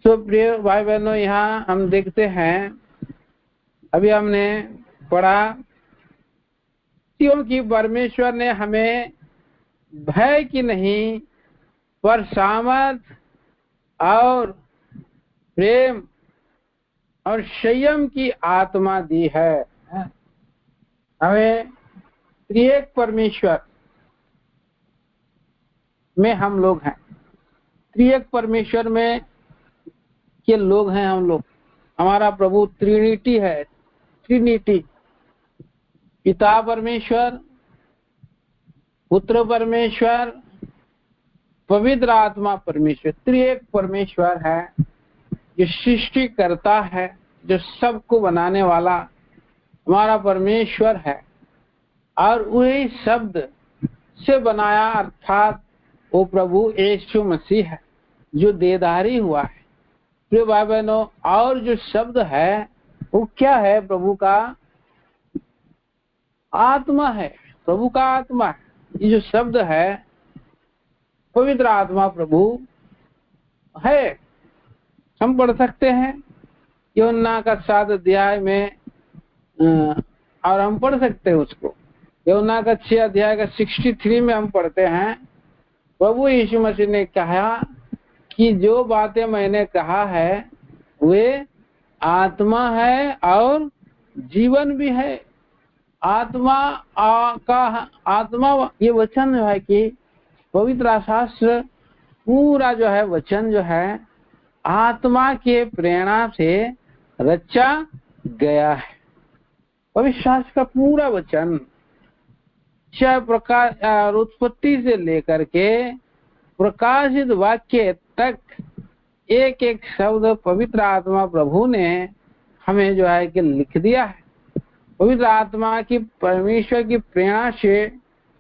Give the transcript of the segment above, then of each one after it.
सो प्रिय भाई बहनों, यहाँ हम देखते हैं, अभी हमने पढ़ा क्योंकि परमेश्वर ने हमें भय की नहीं पर सामर्थ और प्रेम और संयम की आत्मा दी है। हमें त्रिएक परमेश्वर में हम लोग हैं, त्रिएक परमेश्वर में के लोग हैं हम लोग। हमारा प्रभु ट्रिनिटी है, ट्रिनिटी, पिता परमेश्वर, पुत्र परमेश्वर, पवित्र आत्मा परमेश्वर, त्रिएक परमेश्वर है जो सृष्टि करता है, जो सबको बनाने वाला हमारा परमेश्वर है। और वही शब्द से बनाया, अर्थात वो प्रभु यीशु मसीह है जो देहधारी हुआ है। प्रिय भाई बहनों, और जो शब्द है वो क्या है? प्रभु का आत्मा है, प्रभु का आत्मा है। ये जो शब्द है पवित्र आत्मा प्रभु है। हम पढ़ सकते हैं यूहन्ना का 7 अध्याय में, और हम पढ़ सकते हैं उसको यूहन्ना का 6 अध्याय का 63 में हम पढ़ते हैं, प्रभु यीशु मसीह ने कहा कि जो बातें मैंने कहा है वे आत्मा है और जीवन भी है। आत्मा आत्मा ये वचन जो है कि पवित्र शास्त्र पूरा जो है वचन जो है आत्मा के प्रेरणा से रचा गया है। पवित्र शास्त्र का पूरा वचन, चाहे प्रकाश उत्पत्ति से लेकर के प्रकाशित वाक्य तक, एक एक शब्द पवित्र आत्मा प्रभु ने हमें जो है कि लिख दिया है। पवित्र आत्मा की परमेश्वर की प्रेरणा से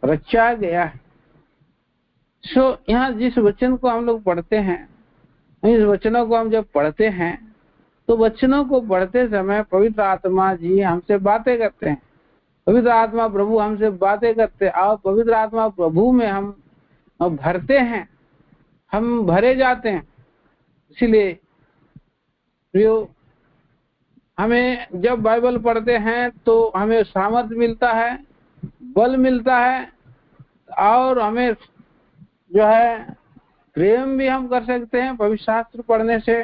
रचा गया है। सो यहाँ जिस वचन को हम लोग पढ़ते हैं, इस वचनों को हम जब पढ़ते हैं तो वचनों को पढ़ते समय पवित्र आत्मा जी हमसे बातें करते हैं, पवित्र आत्मा प्रभु हमसे बातें करते हैं, और पवित्र आत्मा प्रभु में हम भरते हैं, हम भरे जाते हैं। इसलिए प्रियो, हमें जब बाइबल पढ़ते हैं तो हमें सामर्थ मिलता है, बल मिलता है, और हमें जो है प्रेम भी हम कर सकते हैं। पवित्र शास्त्र पढ़ने से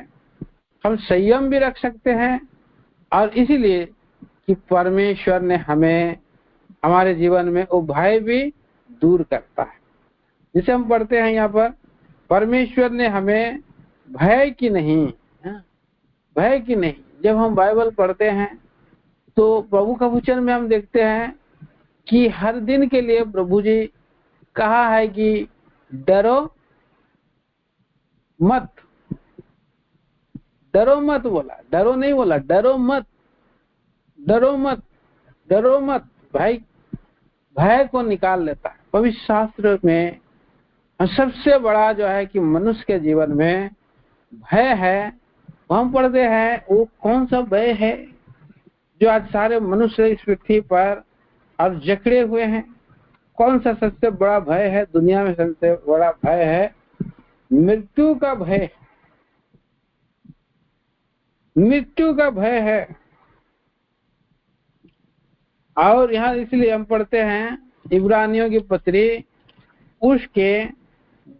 हम संयम भी रख सकते हैं, और इसीलिए कि परमेश्वर ने हमें हमारे जीवन में वो भय भी दूर करता है। जिसे हम पढ़ते हैं यहाँ पर, परमेश्वर ने हमें भय की नहीं, भय की नहीं। जब हम बाइबल पढ़ते हैं तो प्रभु का वचन में हम देखते हैं कि हर दिन के लिए प्रभु जी कहा है कि डरो मत, डरो मत बोला, डरो नहीं बोला, डरो मत, डरो मत, डरो मत। भय को निकाल लेता है। पवित्र शास्त्र में सबसे बड़ा जो है कि मनुष्य के जीवन में भय है, हम पढ़ते हैं वो कौन सा भय है जो आज सारे मनुष्य इस पृथ्वी पर अब जकड़े हुए हैं। कौन सा सबसे बड़ा भय है? दुनिया में सबसे बड़ा भय है मृत्यु का भय, मृत्यु का भय है। और यहाँ इसलिए हम पढ़ते हैं इब्रानियों की पत्री उसके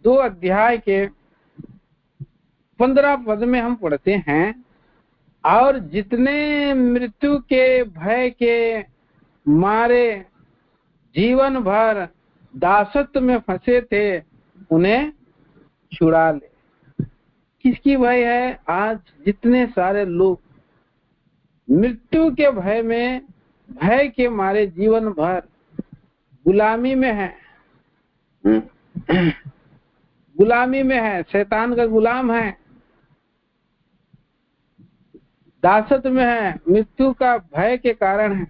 2 अध्याय के 15 पद में हम पढ़ते हैं, और जितने मृत्यु के भय के मारे जीवन भर दासत्व में फंसे थे उन्हें छुड़ा ले। किसकी भय है? आज जितने सारे लोग मृत्यु के भय में, भय के मारे जीवन भर गुलामी में है, गुलामी में है, शैतान का गुलाम है, दासत्व में है, मृत्यु का भय के कारण है।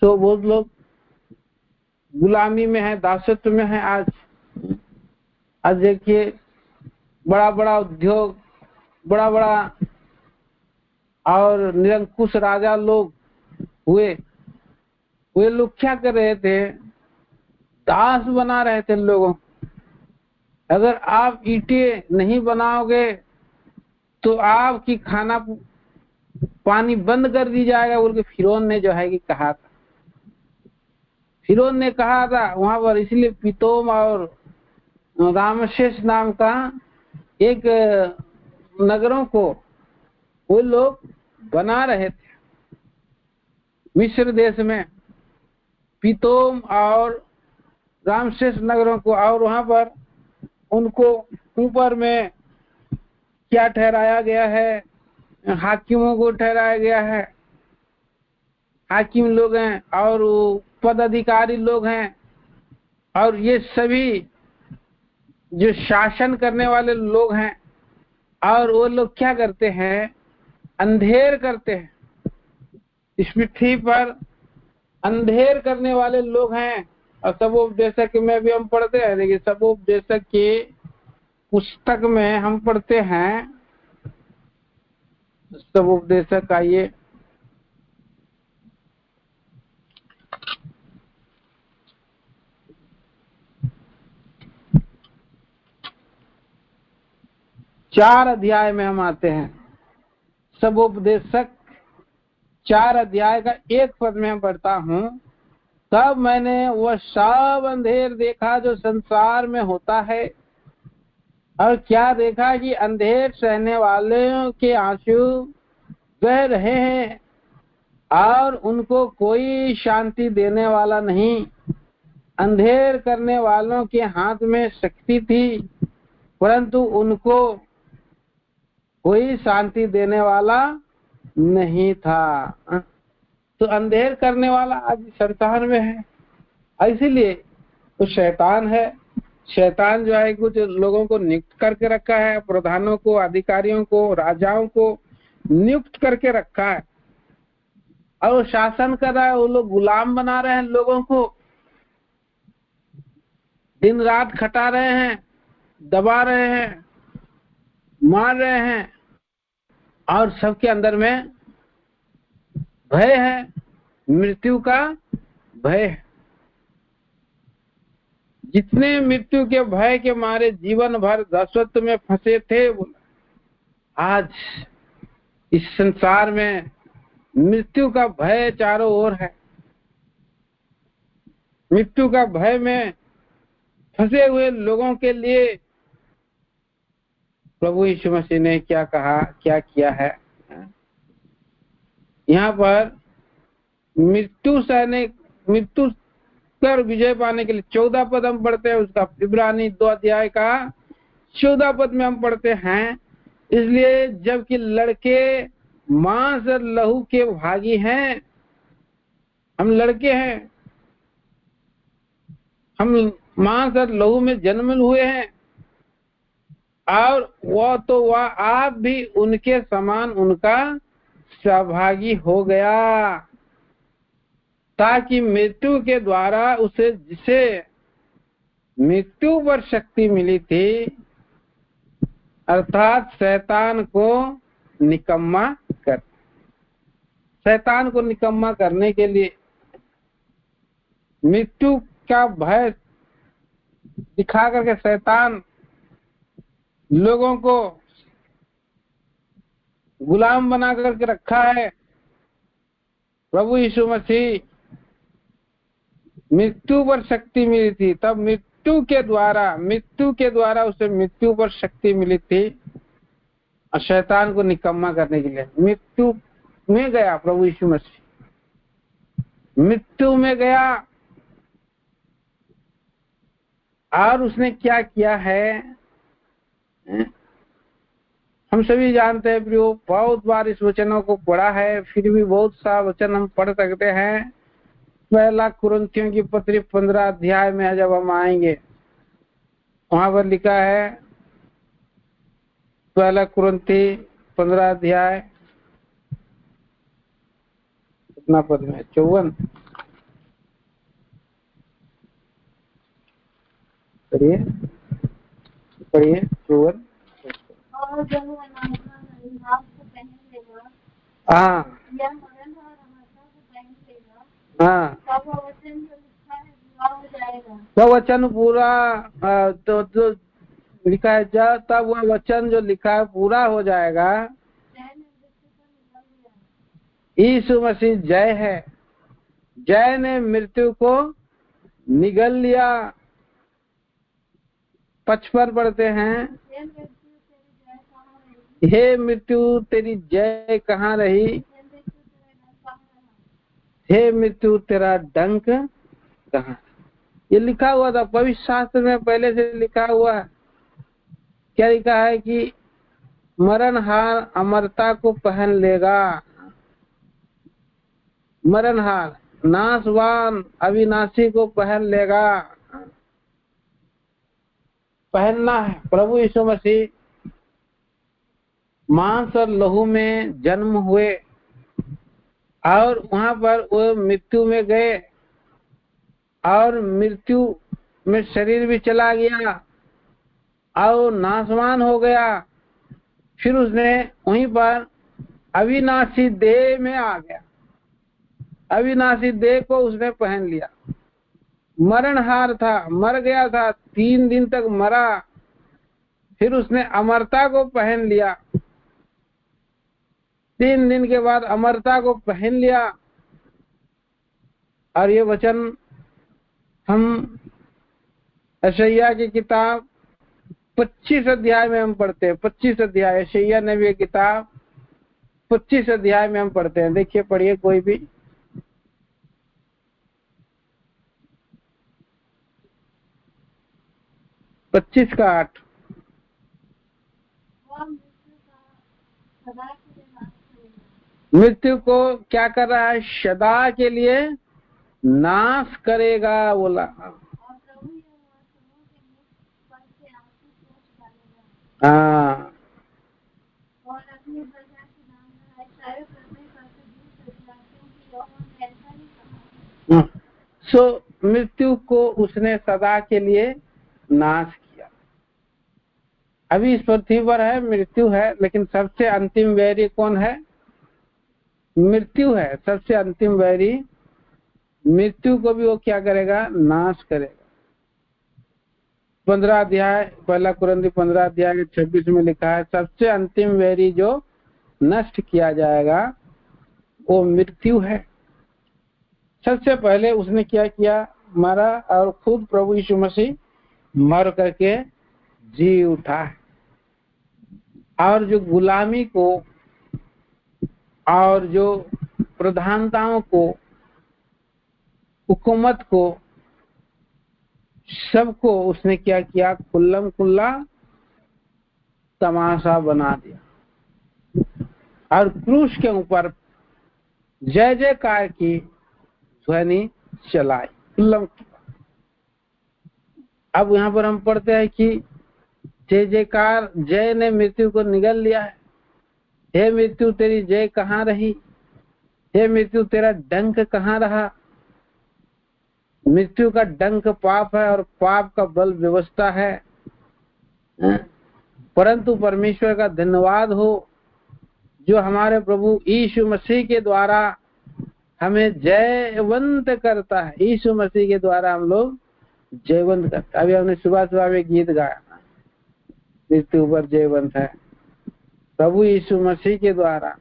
सो बहुत लोग गुलामी में है, दासत्व में है। आज देखिए बड़ा बड़ा उद्योग, बड़ा बड़ा और निरंकुश राजा लोग हुए, वे लोग क्या कर रहे थे? दास बना रहे थे लोगों। अगर आप ईंटें नहीं बनाओगे तो आपकी खाना पानी बंद कर दी जाएगा बोल के फिरौन ने जो है कि कहा था। फिरौन ने कहा था वहां पर, इसलिए पितोम और रामशेष नाम का एक नगरों को वो लोग बना रहे थे मिस्र देश में, पितोम और रामशेष नगरों को। और वहां पर उनको ऊपर में क्या ठहराया गया है, हाकिमों को ठहराया गया है। हाकिम लोग हैं और पदाधिकारी लोग हैं, और ये सभी जो शासन करने वाले लोग हैं, और वो लोग क्या करते हैं, अंधेर करते हैं। इस पृथ्वी पर अंधेर करने वाले लोग हैं। और सबोपदेशक में भी हम पढ़ते हैं, देखिए सबोपदेशक की पुस्तक में हम पढ़ते हैं, सबोपदेशक का ये 4 अध्याय में हम आते हैं। सबोपदेशक 4 अध्याय का 1 पद में हम पढ़ता हूँ, तब मैंने वह सब अंधेर देखा जो संसार में होता है, और क्या देखा कि अंधेर सहने वालों के आंसू बह रहे हैं और उनको कोई शांति देने वाला नहीं। अंधेर करने वालों के हाथ में शक्ति थी, परंतु उनको कोई शांति देने वाला नहीं था। तो अंधेर करने वाला आज संसार में है। इसीलिए तो शैतान है। शैतान जो है कुछ लोगों को नियुक्त करके रखा है, प्रधानों को, अधिकारियों को, राजाओं को नियुक्त करके रखा है, और वो शासन कर रहा है। वो लोग गुलाम बना रहे हैं लोगों को, दिन रात खटा रहे हैं, दबा रहे हैं, मार रहे हैं, और सबके अंदर में भय है, मृत्यु का भय है। जितने मृत्यु के भय के मारे जीवन भर दासत्व में फंसे थे, आज इस संसार में मृत्यु का भय चारों ओर है। मृत्यु का भय में फंसे हुए लोगों के लिए प्रभु यीशु मसीह ने क्या कहा, क्या किया है। यहाँ पर मृत्यु पर विजय पाने के लिए 14 पद हम पढ़ते हैं, उसका इब्रानी 2 अध्याय का 14 पद में हम पढ़ते हैं। इसलिए जबकि लड़के मांस और लहू के भागी हैं, हम लड़के हैं, हम मांस और लहू में जन्म हुए हैं, और वह आप भी उनके समान उनका सहभागी हो गया, ताकि मृत्यु के द्वारा उसे, जिसे मृत्यु पर शक्ति मिली थी, अर्थात शैतान को निकम्मा कर, शैतान को निकम्मा करने के लिए, मृत्यु का भय दिखा करके शैतान लोगों को गुलाम बना करके रखा है। प्रभु यीशु मसीह मृत्यु पर शक्ति मिली थी, तब मृत्यु के द्वारा उसे मृत्यु पर शक्ति मिली थी, और शैतान को निकम्मा करने के लिए मृत्यु में गया। प्रभु यीशु मसीह मृत्यु में गया, और उसने क्या किया है हम सभी जानते हैं। प्रियो, बहुत बार इस वचनों को पढ़ा है, फिर भी बहुत सा वचन हम पढ़ सकते हैं। 1 कुरिन्थियों की पत्री 15 अध्याय में जब हम आएंगे, वहां पर लिखा है 1 कुरिन्थी 15 अध्याय कितना पद में, 54 पढ़िए 54। और जब वह नाम को पहन लेगा, हाँ या मरण और अमरता को पहन लेगा, हाँ, तब वह वचन जो लिखा है पूरा हो जाएगा। वह वचन पूरा तो लिखा है जब तब वह वचन जो लिखा है पूरा हो जाएगा। यीशु मसीह जय है, जय ने मृत्यु को निगल लिया। 55 पढ़ते हैं, हे मृत्यु तेरी जय कहाँ रही, हे मृत्यु तेरा डंक कहाँ। ये लिखा हुआ था पवित्र शास्त्र में, पहले से लिखा हुआ है। क्या लिखा है कि मरणहार अमरता को पहन लेगा। मरणहार नाशवान अविनाशी को पहन लेगा। पहनना है। प्रभु यीशु मसीह मांस और लहू में जन्म हुए और वहां पर वो मृत्यु में गए और मृत्यु में शरीर भी चला गया और नाशवान हो गया। फिर उसने वहीं पर अविनाशी देह में आ गया, अविनाशी देह को उसने पहन लिया। मरणहार था, मर गया था, 3 दिन तक मरा, फिर उसने अमरता को पहन लिया। 3 दिन के बाद अमरता को पहन लिया। और ये वचन हम यशायाह की किताब 25 अध्याय में हम पढ़ते हैं। 25 अध्याय यशायाह नबी की किताब 25 अध्याय में हम पढ़ते हैं। देखिए, पढ़िए कोई भी। 25 का 8। मृत्यु को क्या कर रहा है? सदा के लिए नाश करेगा बोला। हाँ, सो मृत्यु को उसने सदा के लिए नाश किया। अभी इस पृथ्वी पर है, मृत्यु है, लेकिन सबसे अंतिम वैरी कौन है? मृत्यु है। सबसे अंतिम वैरी मृत्यु को भी वो क्या करेगा? नाश करेगा। 15 अध्याय 1 कुरिन्थी 15 अध्याय 26 में लिखा है, सबसे अंतिम वैरी जो नष्ट किया जाएगा वो मृत्यु है। सबसे पहले उसने क्या किया? मरा, और खुद प्रभु यीशु मसीह मर करके जी उठा है। और जो गुलामी को और जो प्रधानताओं को, हुकूमत को, सबको उसने क्या किया? खुल्लम खुल्ला तमाशा बना दिया और क्रूस के ऊपर जय जयकार की ध्वनि चलाई। खुल्लम। अब यहाँ पर हम पढ़ते हैं कि जय जयकार, जय ने मृत्यु को निगल लिया है। हे मृत्यु तेरी जय कहाँ रही, हे मृत्यु तेरा डंक कहाँ रहा। मृत्यु का डंक पाप है और पाप का बल व्यवस्था है। परंतु परमेश्वर का धन्यवाद हो जो हमारे प्रभु यीशु मसीह के द्वारा हमें जयवंत करता है। यीशु मसीह के द्वारा हम लोग जयवंत करते हैं। अभी हमने सुबह सुबह में गीत गाया, मृत्यु पर जयवंत है। प्रभु यीशु मसीह के द्वारा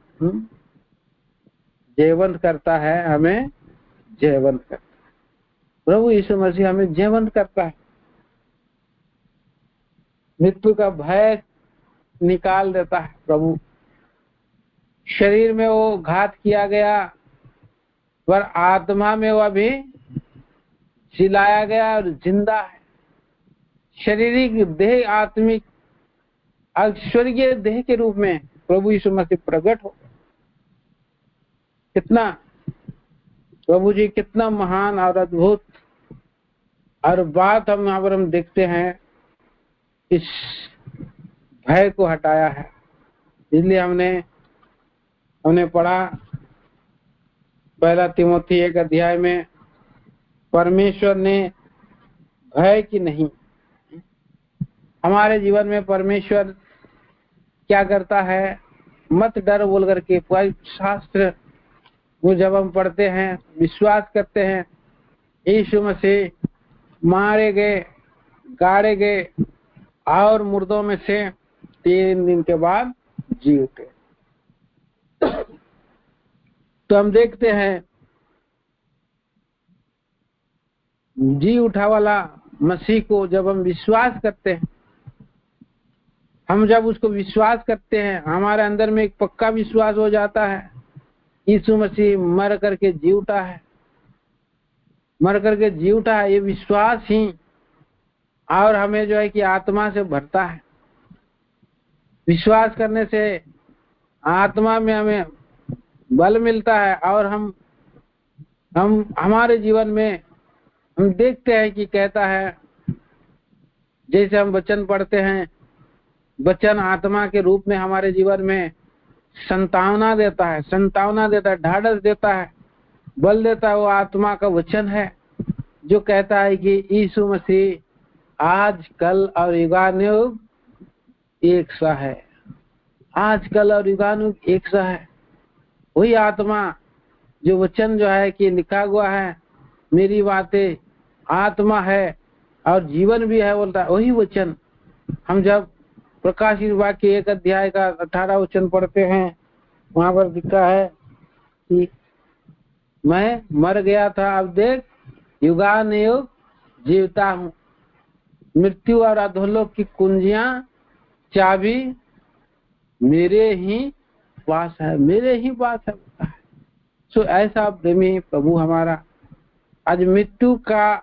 जयवंत करता है, हमें जयवंत करता है। प्रभु यीशु मसीह हमें जयवंत करता है। मृत्यु का भय निकाल देता है प्रभु। शरीर में वो घात किया गया, पर आत्मा में वो अभी जिलाया गया और जिंदा है। शारीरिक देह आत्मिक स्वर्गीय देह के रूप में प्रभु यीशु मसीह प्रकट हो। कितना प्रभु जी, कितना महान और अद्भुत। और बात हम यहाँ पर हम देखते हैं, इस भय को हटाया है। इसलिए हमने पढ़ा 1 तिमोथी 1 अध्याय में, परमेश्वर ने भय की नहीं। हमारे जीवन में परमेश्वर क्या करता है? मत डर बोल करके शास्त्र वो जब हम पढ़ते हैं, विश्वास करते हैं यीशु मसीह मारे गए, गाड़े गए और मुर्दों में से 3 दिन के बाद जी उठे। तो हम देखते हैं जी उठा वाला मसीह को जब हम विश्वास करते हैं, हम जब उसको विश्वास करते हैं, हमारे अंदर में एक पक्का विश्वास हो जाता है यीशु मसीह मर करके जी उठा है, मर करके जी उठा है। ये विश्वास ही और हमें जो है कि आत्मा से भरता है। विश्वास करने से आत्मा में हमें बल मिलता है और हम हमारे जीवन में हम देखते हैं कि कहता है, जैसे हम वचन पढ़ते हैं, वचन आत्मा के रूप में हमारे जीवन में संतावना देता है, ढाढ़स देता है, बल देता है। वो आत्मा का वचन है जो कहता है कि यीशु मसीह आज कल और युगानुयुग एक सा है, आज कल और युगानुयुग एक सा है। वही आत्मा जो वचन जो है कि लिखा हुआ है, मेरी बातें आत्मा है और जीवन भी है बोलता है, वही वचन। हम जब प्रकाशित वाक्य 1 अध्याय का 18 वचन पढ़ते हैं, वहां पर लिखा है कि मैं मर गया था, अब देख युगानुयुग जीवता हूँ, मृत्यु और अधोलोक की कुंजियां चाबी मेरे ही पास है, मेरे ही पास है। सो ऐसा प्रेमी प्रभु हमारा, आज मृत्यु का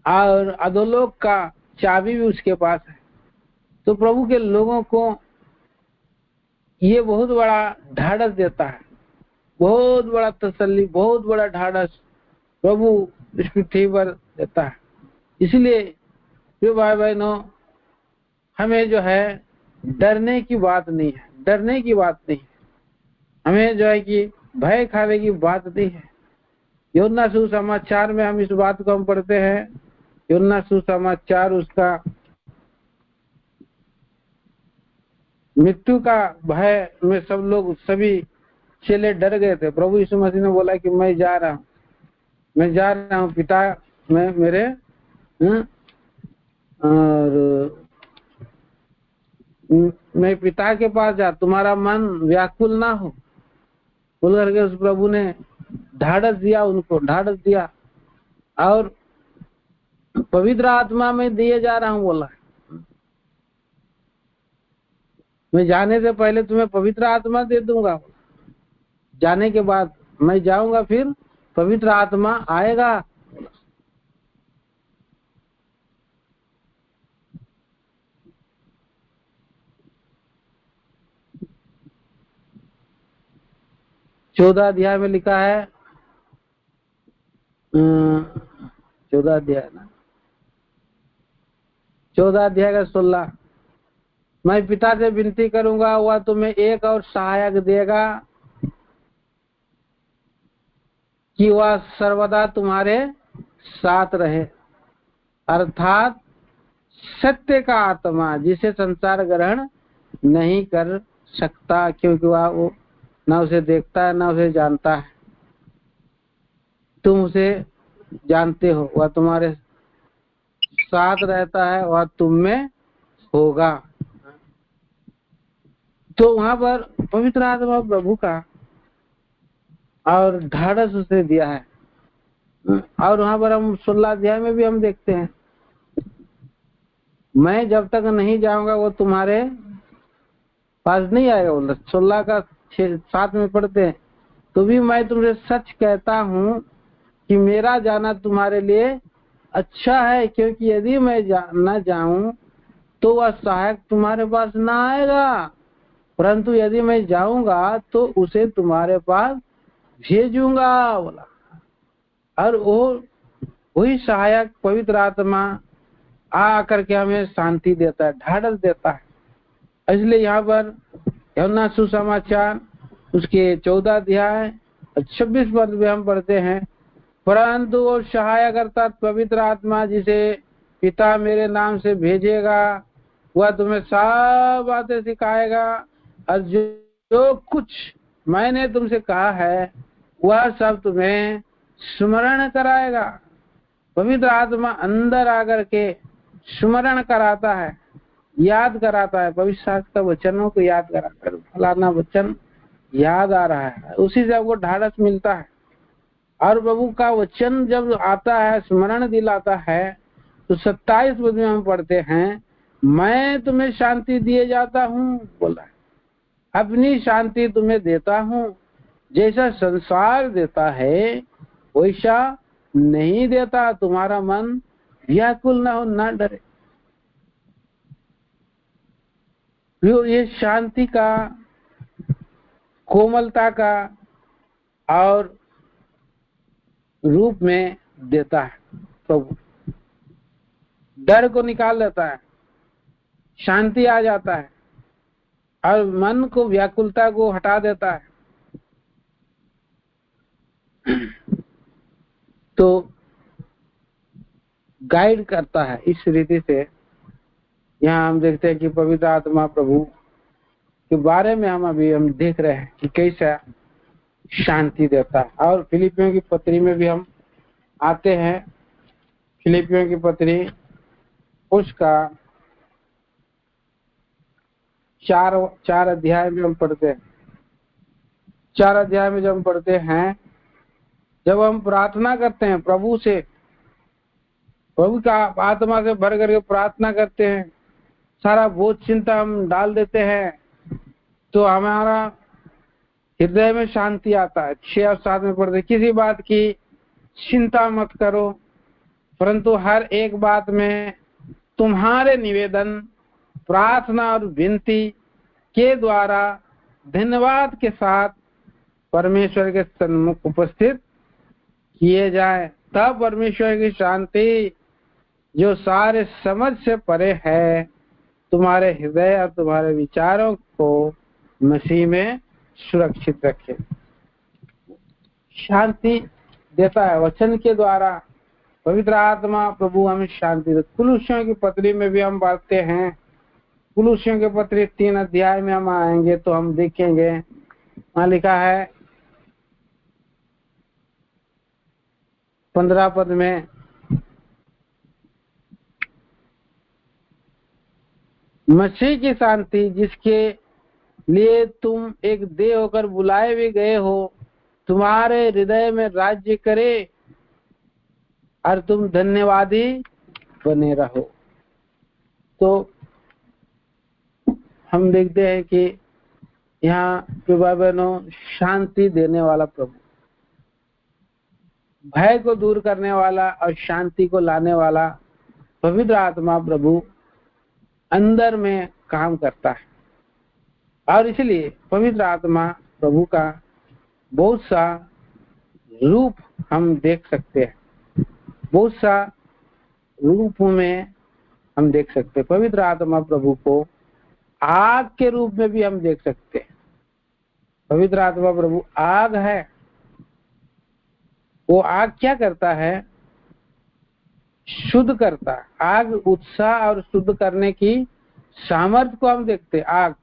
और अधोलोक का चाबी भी उसके पास है। तो प्रभु के लोगों को ये बहुत बड़ा ढाढ़स देता है, बहुत बड़ा तसल्ली, बहुत बड़ा ढाढ़स प्रभु इस पृथ्वी पर देता है। इसलिए प्रिय भाई बहनों, हमें जो है डरने की बात नहीं है, डरने की बात नहीं है, हमें जो है कि भय खाने की बात नहीं है। यूहन्ना सुसमाचार में हम इस बात को हम पढ़ते हैं, यूहन्ना सुसमाचार उसका मृत्यु का भय में सब लोग, सभी चेले डर गए थे। प्रभु यीशु मसीह ने बोला कि मैं जा रहा हूँ पिता में मेरे और मैं पिता के पास जा, तुम्हारा मन व्याकुल ना हो बोल करके उस प्रभु ने ढाढ़स दिया, उनको ढाढ़स दिया और पवित्र आत्मा में दिए जा रहा हूँ बोला, मैं जाने से पहले तुम्हें पवित्र आत्मा दे दूंगा, जाने के बाद मैं जाऊंगा फिर पवित्र आत्मा आएगा। चौदह अध्याय में लिखा है, 14 अध्याय ना, 14 अध्याय का 16, मैं पिता से विनती करूंगा, वह तुम्हें एक और सहायक देगा कि वह सर्वदा तुम्हारे साथ रहे, अर्थात सत्य का आत्मा, जिसे संसार ग्रहण नहीं कर सकता क्योंकि वह न उसे देखता है न उसे जानता है। तुम उसे जानते हो, वह तुम्हारे साथ रहता है, वह तुम में होगा। तो वहां पर पवित्र आत्मा प्रभु का और ढाढ़स उसे दिया है। और वहां पर हम 16 अध्याय में भी हम देखते हैं, मैं जब तक नहीं जाऊंगा वो तुम्हारे पास नहीं आएगा बोला। 16 का 7 में पढ़ते हैं, तो भी मैं तुमसे सच कहता हूँ कि मेरा जाना तुम्हारे लिए अच्छा है, क्योंकि यदि मैं न जाऊं तो वह सहायक तुम्हारे पास ना आएगा, परंतु यदि मैं जाऊंगा तो उसे तुम्हारे पास भेजूंगा बोला। और वही सहायक पवित्र आत्मा आ करके हमें शांति देता है, ढाढ़स देता है। इसलिए यहाँ पर यूहन्ना सुसमाचार उसके 14 अध्याय 26 पद में हम पढ़ते हैं, परंतु वो सहायक अर्थात पवित्र आत्मा जिसे पिता मेरे नाम से भेजेगा, वह तुम्हें सब बातें सिखाएगा और जो कुछ मैंने तुमसे कहा है वह सब तुम्हें स्मरण कराएगा। पवित्र आत्मा अंदर आकर के स्मरण कराता है, याद कराता है, पवित्र शास्त्र का वचनों को याद कराता है। फलाना वचन याद आ रहा है, उसी से आपको ढाढ़स मिलता है। और प्रभु का वचन जब आता है, स्मरण दिलाता है, तो 27 पद में हम पढ़ते हैं, मैं तुम्हें शांति दिए जाता हूँ, बोला, अपनी शांति तुम्हें देता हूँ, जैसा संसार देता है वैसा नहीं देता। तुम्हारा मन व्याकुल न हो, न डरे। ये शांति का, कोमलता का और रूप में देता है प्रभु। डर को निकाल देता है, शांति आ जाता है और मन को, व्याकुलता को हटा देता है। तो गाइड करता है इस रीति से। यहाँ हम देखते हैं कि पवित्र आत्मा प्रभु के बारे में हम देख रहे हैं कि कैसा शांति देता है। और फिलिपियों की पत्री में भी हम आते हैं। फिलिपियों की पत्री उसका 4 अध्याय में हम पढ़ते हैं। 4 अध्याय में जब हम पढ़ते हैं, जब हम प्रार्थना करते हैं प्रभु से, प्रभु का आत्मा से भर करके प्रार्थना करते हैं, सारा बोझ चिंता हम डाल देते हैं, तो हमारा हृदय में शांति आता है। 6 और 7 में पढ़ते, किसी बात की चिंता मत करो, परंतु हर एक बात में तुम्हारे निवेदन, प्रार्थना और विनती के द्वारा धन्यवाद के साथ परमेश्वर के सन्मुख उपस्थित किए जाए। तब परमेश्वर की शांति, जो सारे समझ से परे है, तुम्हारे हृदय और तुम्हारे विचारों को मसीह में सुरक्षित रखे। शांति देता है वचन के द्वारा। पवित्र आत्मा प्रभु हमें शांति देता। कुलुस्सियों की पत्री में भी हम पढ़ते हैं। कुलुस्सियों की पत्री 3 अध्याय में हम आएंगे तो हम देखेंगे, वहां लिखा है 15 पद में, मसीह की शांति, जिसके लिए तुम एक देह होकर बुलाए भी गए हो, तुम्हारे हृदय में राज्य करे और तुम धन्यवादी बने रहो। तो हम देखते हैं कि यहाँ प्रभु बहनों, शांति देने वाला प्रभु, भय को दूर करने वाला और शांति को लाने वाला पवित्र आत्मा प्रभु अंदर में काम करता है। और इसलिए पवित्र आत्मा प्रभु का बहुत सा रूप हम देख सकते हैं, बहुत सा रूप में हम देख सकते हैं। पवित्र आत्मा प्रभु को आग के रूप में भी हम देख सकते हैं। पवित्र आत्मा प्रभु आग है। वो आग क्या करता है? शुद्ध करता है। आग उत्साह और शुद्ध करने की सामर्थ्य को हम देखते हैं। आग,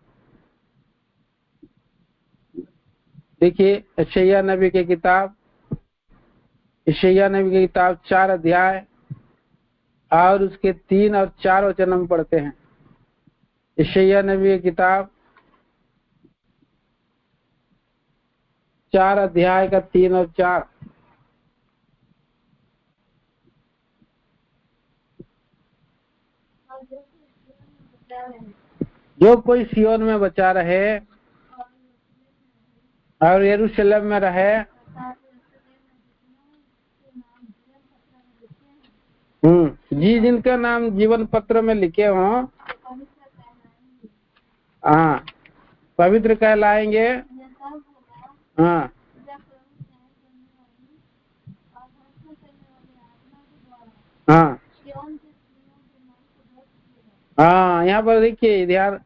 देखिए यशायाह नबी की किताब, यशायाह नबी की किताब 4 अध्याय और उसके 3 और 4 वचन हम पढ़ते हैं। यशायाह नबी की किताब 4 अध्याय का 3 और 4। जो कोई सियोन में बचा रहे और यरूशलेम में रहे, जी जिनका नाम जीवन पत्र में लिखे हों, हाँ, पवित्र कहलाएंगे। हाँ, हाँ, हाँ, यहाँ पर देखिए, ध्यान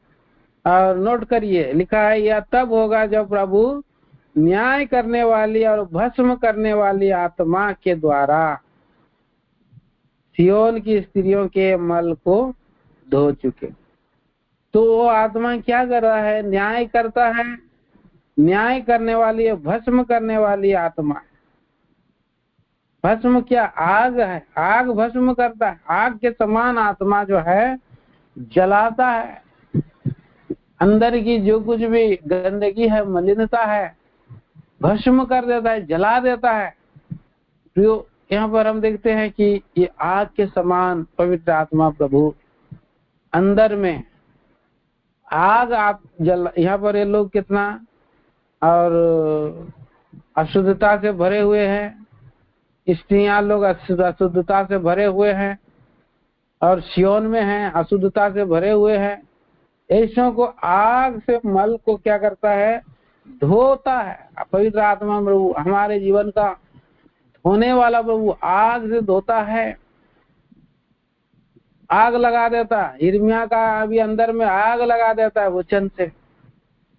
और नोट करिए, लिखा है, यह तब होगा जब प्रभु न्याय करने वाली और भस्म करने वाली आत्मा के द्वारा सियोन की स्त्रियों के मल को धो चुके। तो वो आत्मा क्या कर रहा है? न्याय करता है। न्याय करने वाली, भस्म करने वाली आत्मा। भस्म क्या? आग है, आग भस्म करता है। आग के समान आत्मा जो है जलाता है। अंदर की जो कुछ भी गंदगी है, मलिनता है, भस्म कर देता है, जला देता है। तो यहाँ पर हम देखते हैं कि ये आग के समान पवित्र आत्मा प्रभु अंदर में आग आप जल। यहाँ पर ये लोग कितना और अशुद्धता से भरे हुए हैं, स्त्रियां लोग अशुद्धता से भरे हुए हैं, और सियोन में हैं अशुद्धता से भरे हुए हैं। ऐसों को आग से मल को क्या करता है? धोता है। पवित्र आत्मा प्रभु हमारे जीवन का धोने वाला प्रभु आग से धोता है, आग लगा देता है। यिर्मयाह का अभी अंदर में आग लगा देता है, वचन से,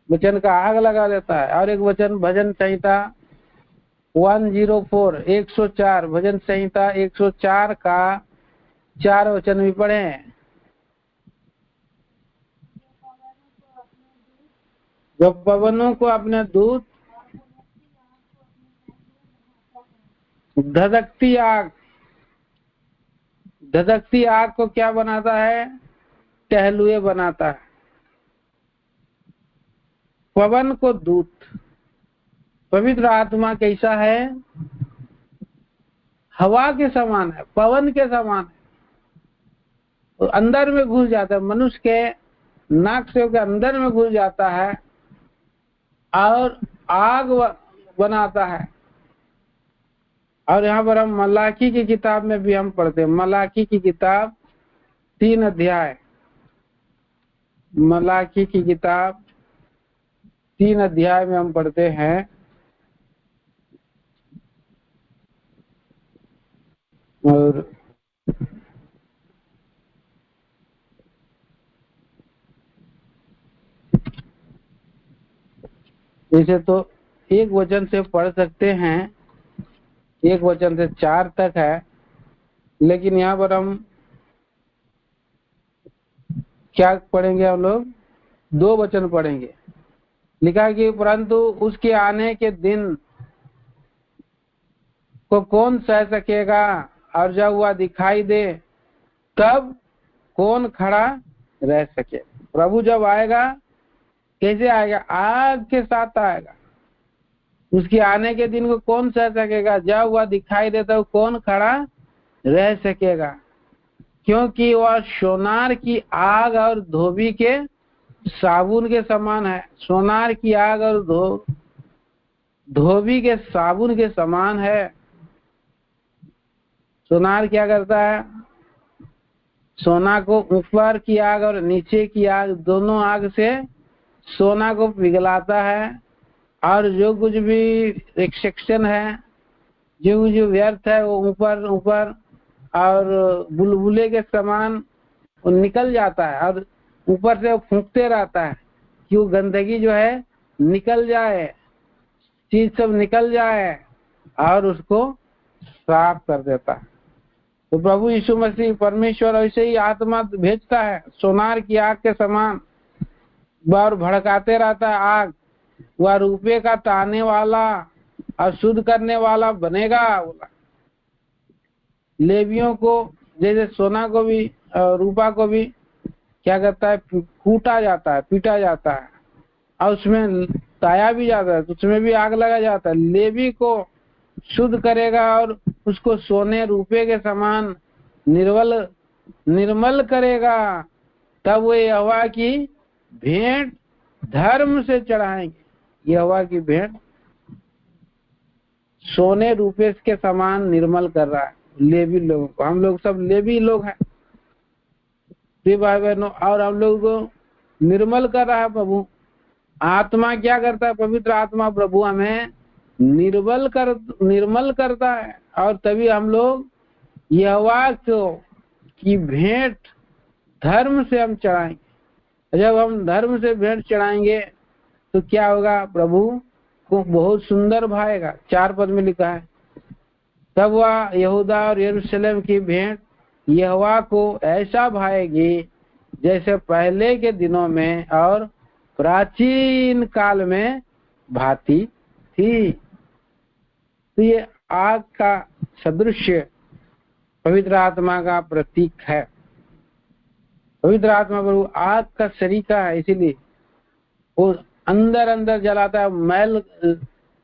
वचन का आग लगा देता है। और एक वचन भजन संहिता 104 104 भजन संहिता 104 का 4 वचन भी पढ़े हैं। जो पवनों को अपने दूत, धधकती आग, धधकती आग को क्या बनाता है? टहलुए बनाता है। पवन को दूत। पवित्र आत्मा कैसा है? हवा के समान है, पवन के समान है। तो अंदर में घुस जाता है, मनुष्य के नाक से होकर अंदर में घुस जाता है और आग बनाता है। और यहाँ पर हम मलाकी की किताब में भी हम पढ़ते हैं। मलाकी की किताब 3 अध्याय, मलाकी की किताब 3 अध्याय में हम पढ़ते हैं। और इसे तो एक वचन से पढ़ सकते हैं, एक वचन से 4 तक है, लेकिन यहाँ पर हम क्या पढ़ेंगे? हम लोग 2 वचन पढ़ेंगे। लिखा कि परंतु उसके आने के दिन को कौन सह सकेगा, और जब वह दिखाई दे तब कौन खड़ा रह सके। प्रभु जब आएगा, कैसे आएगा? आग के साथ आएगा। उसके आने के दिन को कौन सह सकेगा? जब वह दिखाई दे तब कौन खड़ा रह सकेगा। क्योंकि वह सोनार की आग और धोबी के साबुन के समान है। सोनार की आग और धोबी के साबुन के समान है। सोनार क्या करता है? सोना को ऊपर की आग और नीचे की आग, दोनों आग से सोना को पिघलाता है, और जो कुछ भी रिसेक्शन है, जो व्यर्थ है, वो ऊपर ऊपर और बुलबुले के समान वो निकल जाता है, और ऊपर से वो फूंकते रहता है कि वो गंदगी जो है निकल जाए, चीज सब निकल जाए, और उसको साफ कर देता है। तो प्रभु यीशु मसीह परमेश्वर ऐसे ही आत्मा भेजता है, सोनार की आग के समान, और भड़काते रहता है आग। वह रुपये का ताने वाला और शुद्ध करने वाला बनेगा। लेवियों को जैसे सोना को भी रूपा को भी क्या करता है? कूटा जाता है, पीटा जाता है, और उसमें ताया भी जाता है, तो उसमें भी आग लगा जाता है। लेवी को शुद्ध करेगा और उसको सोने रूपे के समान निर्मल करेगा, तब वो यहोवा की भेंट धर्म से चढ़ाएंगे। यहोवा की भेंट सोने रूपे के समान निर्मल कर रहा है लेवी लोगों को। हम लोग सब लेवी लोग हैं भाई बहनों, और हम लोगों को निर्मल कर रहा है प्रभु। आत्मा क्या करता है? पवित्र आत्मा प्रभु हमें निर्मल करता है, और तभी हम लोग यहोवा की भेंट धर्म से हम चढ़ाएंगे। जब हम धर्म से भेंट चढ़ाएंगे तो क्या होगा? प्रभु को बहुत सुंदर भाएगा। 4 पद में लिखा है, तब वह यहूदा और यरूशलेम की भेंट यहोवा को ऐसा भाएगी जैसे पहले के दिनों में और प्राचीन काल में भाती थी। तो ये आग का सदृश्य पवित्र आत्मा का प्रतीक है। पवित्र आत्मा प्रभु आग का शरीका है, इसीलिए वो अंदर अंदर जलाता है, मैल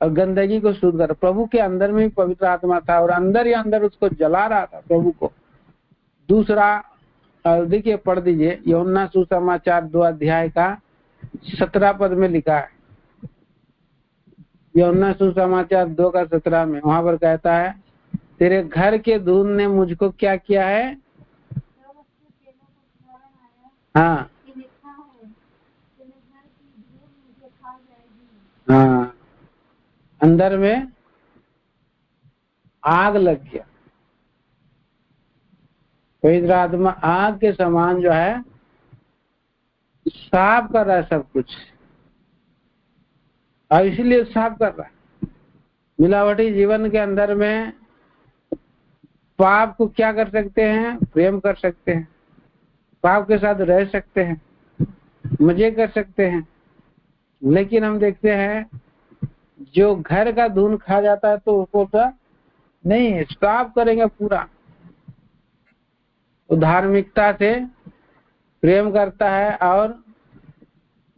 और गंदगी को शुद्ध कर। प्रभु के अंदर में भी पवित्र आत्मा था और अंदर ही अंदर उसको जला रहा था प्रभु को। दूसरा देखिए, पढ़ दीजिए, यूहन्ना सुसमाचार 2 अध्याय का 17 पद में लिखा है। यूहन्ना सुसमाचार 2 का 17 में वहां पर कहता है, तेरे घर के दूध ने मुझको क्या किया है। हाँ हाँ, अंदर में आग लग गया। पवित्र आत्मा आग के समान जो है साफ कर रहा है सब कुछ, और इसलिए साफ कर रहा है। मिलावटी जीवन के अंदर में पाप को क्या कर सकते हैं, प्रेम कर सकते हैं, पाप के साथ रह सकते हैं, मजे कर सकते हैं। लेकिन हम देखते हैं जो घर का धून खा जाता है तो उसको तो नहीं, साफ करेंगे पूरा। तो धार्मिकता से प्रेम करता है और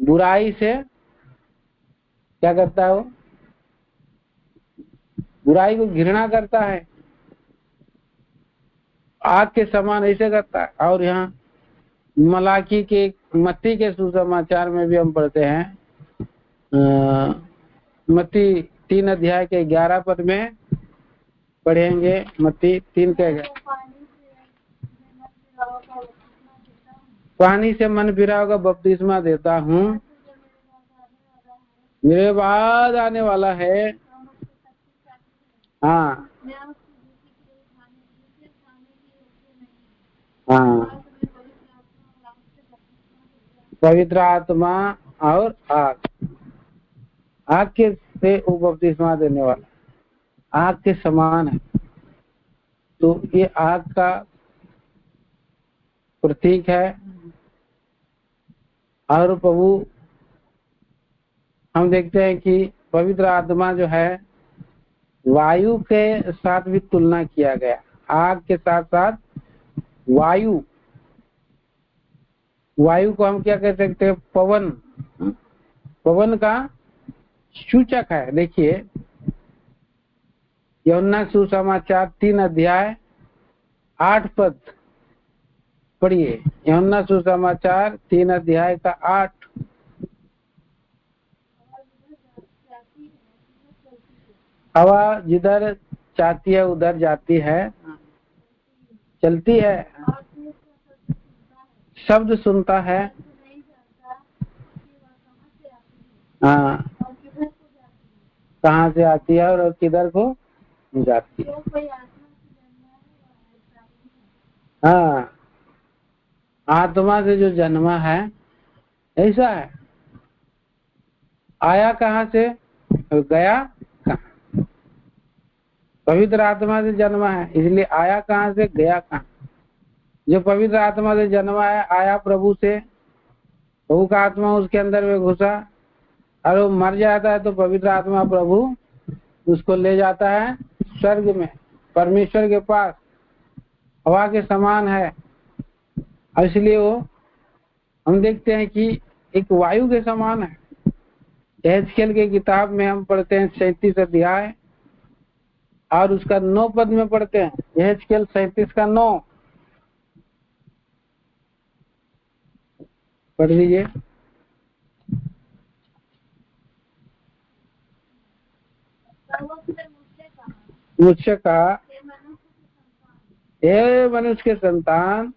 बुराई से क्या करता है, वो बुराई को घृणा करता है, आग के समान ऐसे करता है। और यहाँ मलाकी के मत्ती के सुसमाचार में भी हम पढ़ते हैं, मत्ती 3 अध्याय के 11 पद में पढ़ेंगे। मत्ती 3 के 11, पानी से मन फिराव का बपतिस्मा देता हूँ, मेरे बाद आने वाला है। हाँ हाँ, पवित्र आत्मा और आग के से वो बपतिस्मा देने वाला, आग के समान है। तो ये आग का प्रतीक है। और प्रभु हम देखते हैं कि पवित्र आत्मा जो है वायु के साथ भी तुलना किया गया, आग के साथ साथ वायु। वायु को हम क्या कह सकते हैं, पवन, पवन का सूचक है। देखिए यूहन्ना सुसमाचार 3 अध्याय 8 पद पढ़िए। यूहन्ना सुसमाचार 3 अध्याय का 8। हवा जिधर चाहती है उधर जाती है, चलती है, शब्द सुनता है, हाँ, कहाँ से आती है और किधर को जाती है। हाँ, आत्मा से जो जन्मा है ऐसा है, आया कहाँ से और गया कहाँ। पवित्र आत्मा से जन्मा है, इसलिए आया कहाँ से गया कहाँ। जो पवित्र आत्मा से जन्मा है आया प्रभु से, प्रभु का आत्मा उसके अंदर में घुसा, और वो मर जाता है तो पवित्र आत्मा प्रभु उसको ले जाता है स्वर्ग में, परमेश्वर के पास, हवा के समान है। और इसलिए वो हम देखते हैं कि एक वायु के समान है। एहजकेल के किताब में हम पढ़ते हैं 37 अध्याय और उसका 9 पद में पढ़ते हैं। एहजकेल 37 का 9 पढ़ लीजिए। मुझसे कहा, हे मनुष्य के संतान,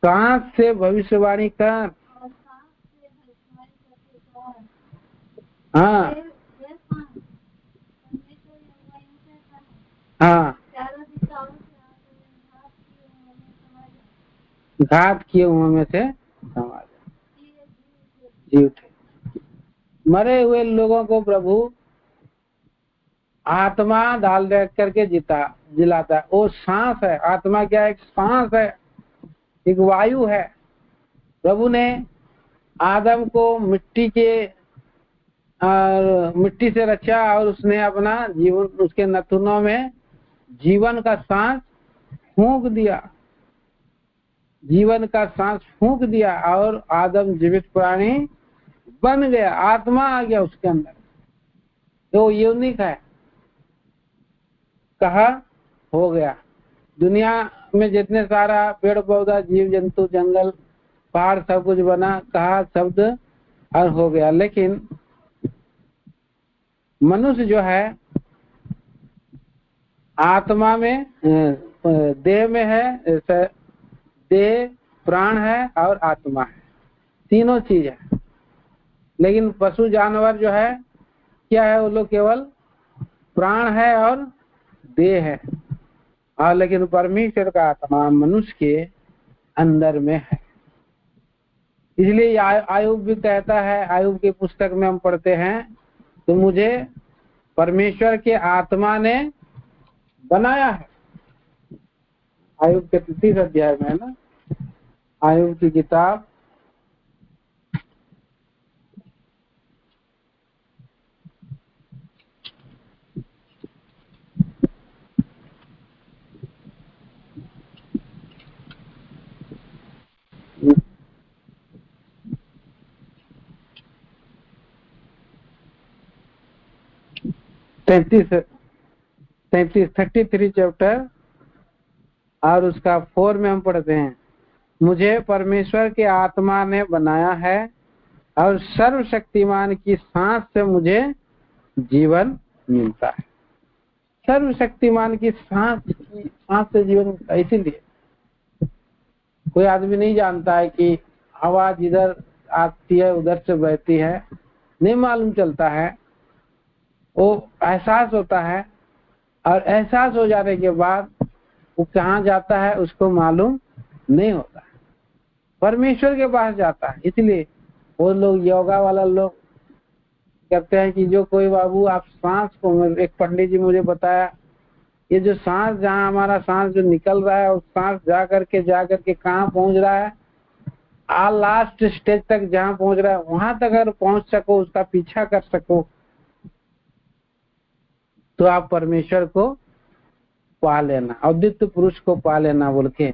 सांस से भविष्यवाणी कर। हाँ हाँ, घात किए हुए में से समाज जी उठे। मरे हुए लोगों को प्रभु आत्मा डाल दे करके जिलाता है। वो सांस है, आत्मा क्या है, एक सांस है, एक वायु है। प्रभु ने आदम को मिट्टी के और मिट्टी से रचा और उसने अपना जीवन उसके नथुनों में जीवन का सांस फूंक दिया, जीवन का सांस फूंक दिया और आदम जीवित प्राणी बन गया, आत्मा आ गया उसके अंदर। तो यूनिक है, कहा हो गया। दुनिया में जितने सारा पेड़ पौधा जीव जंतु जंगल पहाड़ सब कुछ बना, कहा शब्द और हो गया। लेकिन मनुष्य जो है आत्मा में देह में है, देह प्राण है और आत्मा है, तीनों चीज है। लेकिन पशु जानवर जो है क्या है, वो लोग केवल प्राण है और देह है, और लेकिन परमेश्वर का आत्मा मनुष्य के अंदर में है। इसलिए आयुब भी कहता है, आयुब की पुस्तक में हम पढ़ते हैं, तो मुझे परमेश्वर के आत्मा ने बनाया है। आयुब के 33 अध्याय में है ना, आयुब की किताब 33 चैप्टर और उसका 4 में हम पढ़ते हैं, मुझे परमेश्वर के आत्मा ने बनाया है और सर्वशक्तिमान की सांस से मुझे जीवन मिलता है। सर्वशक्तिमान की सांस से जीवन मिलता है। इसीलिए कोई आदमी नहीं जानता है कि हवा जिधर आती है उधर से बहती है, नहीं मालूम चलता है, वो एहसास होता है और एहसास हो जाने के बाद वो कहाँ जाता है उसको मालूम नहीं होता है, परमेश्वर के पास जाता है। इसलिए वो लोग योगा वाला लोग कहते हैं कि जो कोई बाबू आप सांस को, एक पंडित जी मुझे बताया, ये जो सांस जहाँ हमारा सांस जो निकल रहा है, उस सांस जा करके कहाँ पहुंच रहा है, लास्ट स्टेज तक जहाँ पहुंच रहा है वहां तक अगर पहुंच सको, उसका पीछा कर सको, तो आप परमेश्वर को पा लेना, अद्वितीय पुरुष को पा लेना बोल के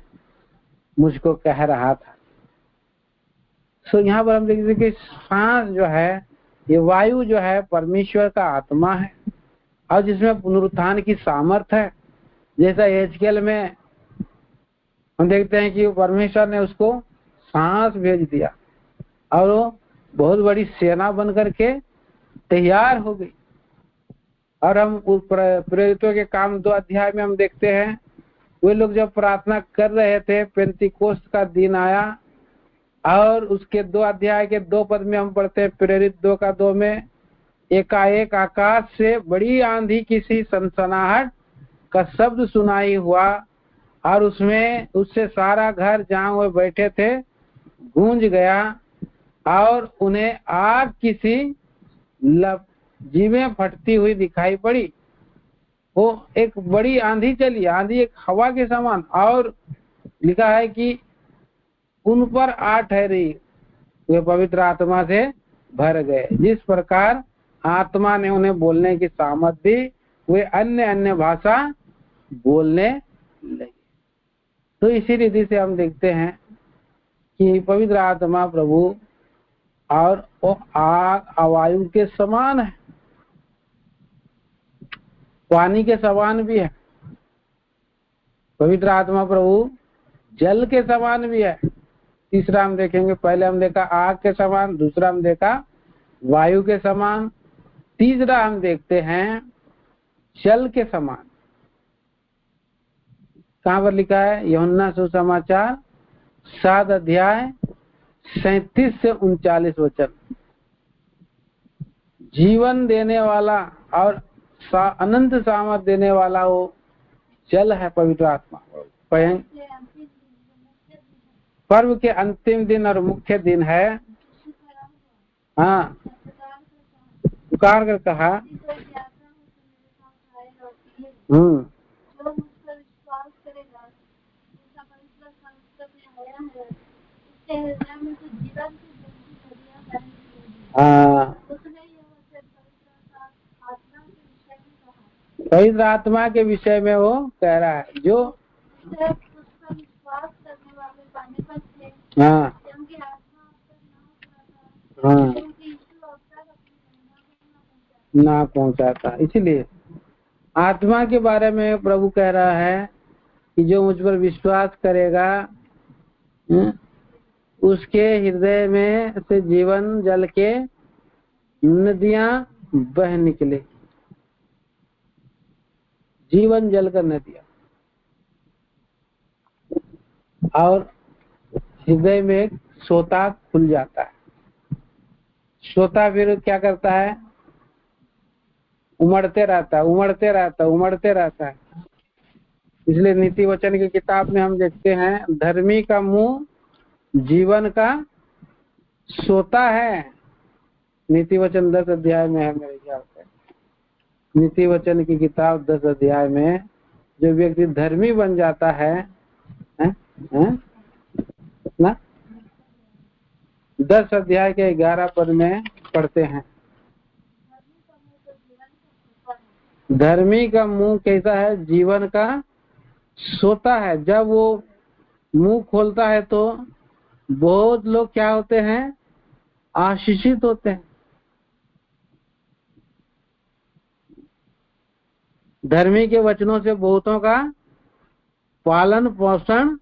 मुझको कह रहा था। सो यहाँ पर हम देखते कि सांस जो है, ये वायु जो है परमेश्वर का आत्मा है और जिसमें पुनरुत्थान की सामर्थ है। जैसा एजकेल में हम देखते हैं कि परमेश्वर ने उसको सांस भेज दिया और वो बहुत बड़ी सेना बन करके तैयार हो गई। और हम प्रेरितों के काम 2 अध्याय में हम देखते हैं, वे लोग जब प्रार्थना कर रहे थे, पेंतीकोस्त का दिन आया और उसके 2 अध्याय के 2 पद में हम पढ़ते हैं, प्रेरित 2 का 2 में, एकाएक आकाश से बड़ी आंधी की सी सनसनाहट का शब्द सुनाई हुआ और उससे सारा घर जहाँ वे बैठे थे गूंज गया और उन्हें आग की सी जीवें फटती हुई दिखाई पड़ी। वो एक बड़ी आंधी चली, आंधी एक हवा के समान, और लिखा है कि उन पर आ ठहरी, वे पवित्र आत्मा से भर गए। जिस प्रकार आत्मा ने उन्हें बोलने की सामर्थ्य दी, वे अन्य अन्य भाषा बोलने लगे। तो इसी रीति से हम देखते हैं कि पवित्र आत्मा प्रभु और वो आग वायु के समान है, पानी के समान भी है। पवित्र आत्मा प्रभु जल के समान भी है। तीसरा हम देखेंगे, पहले हम देखा आग के समान, दूसरा हम देखा वायु के समान, तीसरा हम देखते हैं जल के समान। कहां पर लिखा है? यूहन्ना सुसमाचार 7 अध्याय 37 से 39 वचन। जीवन देने वाला और अनंत सामर्थ देने वाला वो जल है पवित्र आत्मा। पर्व के अंतिम दिन और मुख्य दिन है। हाँ, पुकार कर कहा, हाँ, पवित्र आत्मा के विषय में वो कह रहा है जो उस पर विश्वास करने वाले पाने पर थे, हाँ क्योंकि आत्मा उस पर ना उतरा था, हाँ क्योंकि यीशु अब तक अपनी महिमा को ना पहुंचाता। इसलिए आत्मा के बारे में प्रभु कह रहा है कि जो मुझ पर विश्वास करेगा उसके हृदय में से जीवन जल के नदियां बह निकले। जीवन जल कर नदियां, और हृदय में एक सोता खुल जाता है। सोता फिर क्या करता है? उमड़ते रहता है, उमड़ते रहता है, उमड़ते रहता है। इसलिए नीति वचन की किताब में हम देखते हैं धर्मी का मुंह जीवन का सोता है। नीति वचन 10 अध्याय में है मेरे ख्याल से। नीति वचन की किताब 10 अध्याय में जो व्यक्ति धर्मी बन जाता है, ना 10 अध्याय के 11 पद में पढ़ते हैं, धर्मी का मुंह कैसा है? जीवन का सोता है। जब वो मुंह खोलता है तो बहुत लोग क्या होते हैं? आशीषित होते हैं। धर्मी के वचनों से बहुतों का पालन पोषण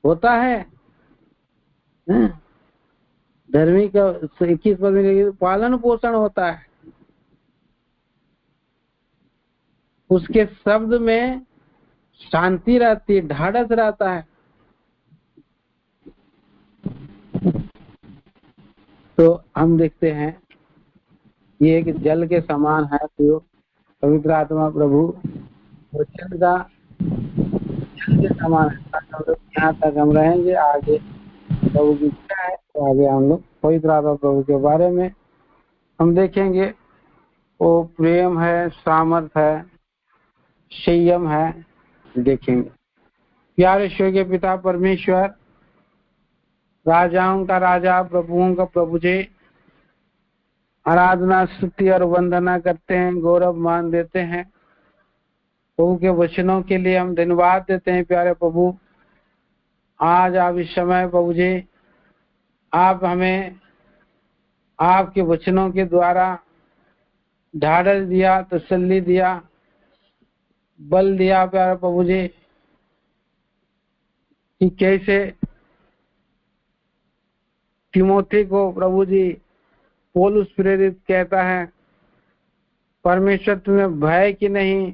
होता है। धर्मी का 21 पद में पालन पोषण होता है। उसके शब्द में शांति रहती है, ढाढ़स रहता है। तो हम देखते हैं ये एक जल के समान है जो पवित्र आत्मा प्रभु वचन का जल के समान है। यहाँ तक हम रहेंगे, आगे प्रभु की इच्छा है तो आगे हम लोग पवित्र आत्मा प्रभु के बारे में हम देखेंगे। वो प्रेम है, सामर्थ है, संयम है, देखेंगे। प्यारे ईश्वर के पिता परमेश्वर, राजाओं का राजा, प्रभुओं का प्रभु जी, आराधना स्तुति और वंदना करते हैं, गौरव मान देते हैं। प्रभु के वचनों के लिए हम धन्यवाद देते हैं। प्यारे प्रभु, आज आप इस समय प्रभु जी आप हमें आपके वचनों के द्वारा ढाढ़स दिया, तसल्ली दिया, बल दिया। प्यारे प्रभु जी कि कैसे तिमोथी को प्रभु जी पौलुस प्रेरित कहता है, परमेश्वर तुम्हें भय की नहीं,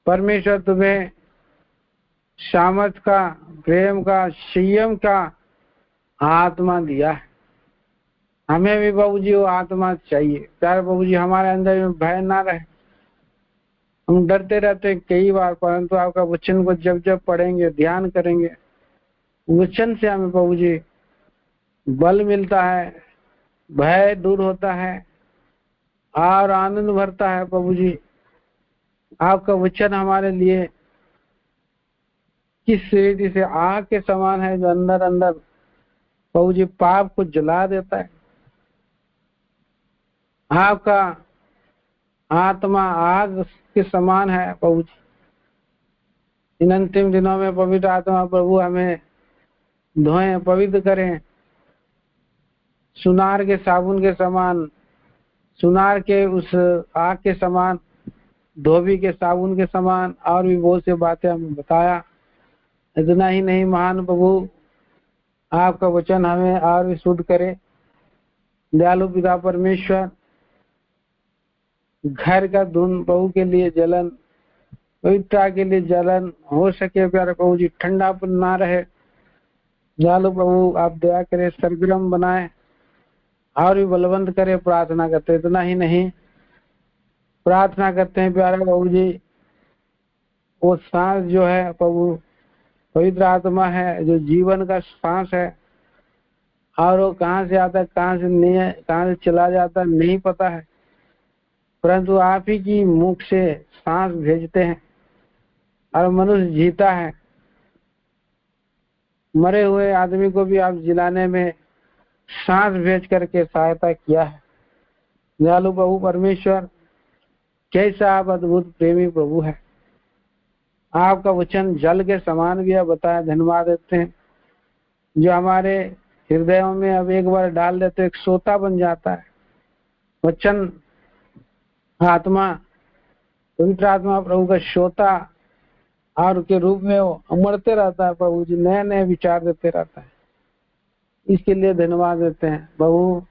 परमेश्वर तुम्हें सामर्थ का, प्रेम का, संयम का आत्मा दिया है। हमें भी प्रभु जी वो आत्मा चाहिए। प्यारे प्रभु जी, हमारे अंदर में भय ना रहे। हम डरते रहते हैं कई बार, परंतु आपका वचन को जब जब पढ़ेंगे, ध्यान करेंगे, वचन से हमें प्रभु जी बल मिलता है, भय दूर होता है और आनंद भरता है। प्रभु जी, आपका वचन हमारे लिए किस रीति से आग के समान है जो अंदर अंदर प्रभु जी पाप को जला देता है। आपका आत्मा आग के समान है प्रभु जी। इन अंतिम दिनों में पवित्र आत्मा प्रभु हमें धोएं, पवित्र करें, सुनार के साबुन के समान, सुनार के उस आग के समान, धोबी के साबुन के समान, और भी बहुत सी बातें हमें बताया। इतना ही नहीं, महान प्रभु आपका वचन हमें और भी शुद्ध करे। दयालु पिता परमेश्वर, घर का धुन प्रभु के लिए जलन, पवित्रता के लिए जलन हो सके। प्यारे प्रभु जी, ठंडापन ना रहे। दयालु प्रभु आप दया करें, सरगर्म बनाए और भी बलवंत करे। प्रार्थना करते, इतना ही नहीं, प्रार्थना करते हैं प्यारे प्रभु जी, वो सांस जो है प्रभु पवित्र आत्मा है, जो जीवन का सांस है, और वो कहाँ से आता है, कहाँ से नहीं है, कहाँ से चला जाता है नहीं पता है, परंतु आप ही की मुख से सांस भेजते हैं और मनुष्य जीता है। मरे हुए आदमी को भी आप जिलाने में सांस भेज करके सहायता किया है। दयालु प्रभु परमेश्वर, कैसा आप अद्भुत प्रेमी प्रभु है। आपका वचन जल के समान भी आप बताया, धन्यवाद देते हैं। जो हमारे हृदयों में अब एक बार डाल देते एक सोता बन जाता है। वचन आत्मा, पवित्र आत्मा प्रभु का श्रोता और के रूप में वो अमरते रहता है प्रभु जी, नए नए विचार देते रहता है। इसके लिए धन्यवाद देते हैं प्रभु,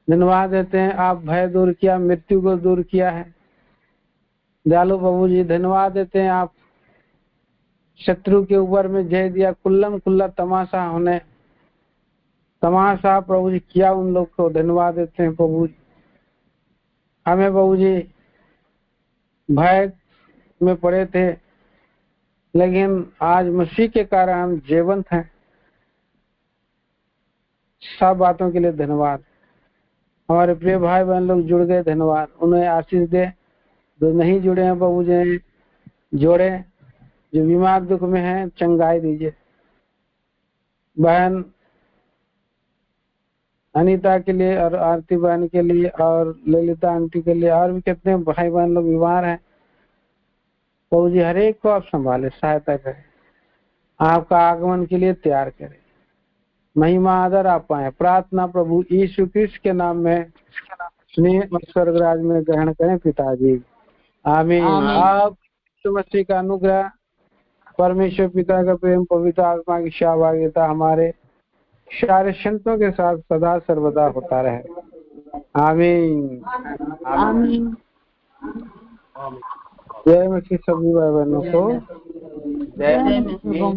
धन्यवाद देते हैं। आप भय दूर किया, मृत्यु को दूर किया है दयालु प्रभु जी। धन्यवाद देते हैं, आप शत्रु के ऊपर में जय दिया, कुल्लम कुल्ला तमाशा होने तमाशा प्रभु जी किया उन लोग को। धन्यवाद देते हैं प्रभु जी। हमें प्रभु जी भय में पड़े थे, लेकिन आज मसीह के कारण हम जीवंत हैं। सब बातों के लिए धन्यवाद। हमारे प्रिय भाई बहन लोग जुड़ गए, धन्यवाद। उन्हें आशीष दे। जो नहीं जुड़े हैं प्रभु जी जोड़े, जो बीमार दुख में हैं चंगाई दीजिए। बहन अनीता के लिए और आरती बहन के लिए और ललिता आंटी के लिए और भी कितने भाई बहन लोग बीमार हैं प्रभु जी, हर एक को आप संभाले, सहायता करें, आपका आगमन के लिए तैयार करें। महिमा आदर आप पाए। प्रार्थना प्रभु यीशु कृष्ण के नाम में स्नेह और स्वर्गराज में ग्रहण करें पिताजी, आमीन। आप यीशु मसीह का अनुग्रह, परमेश्वर पिता का प्रेम, पवित्र आत्मा की सहभागिता हमारे सारे संतों के साथ सदा सर्वदा होता रहे, आमीन आमीन। जय मसीह सभी भाई बहनों को, जय मसीह।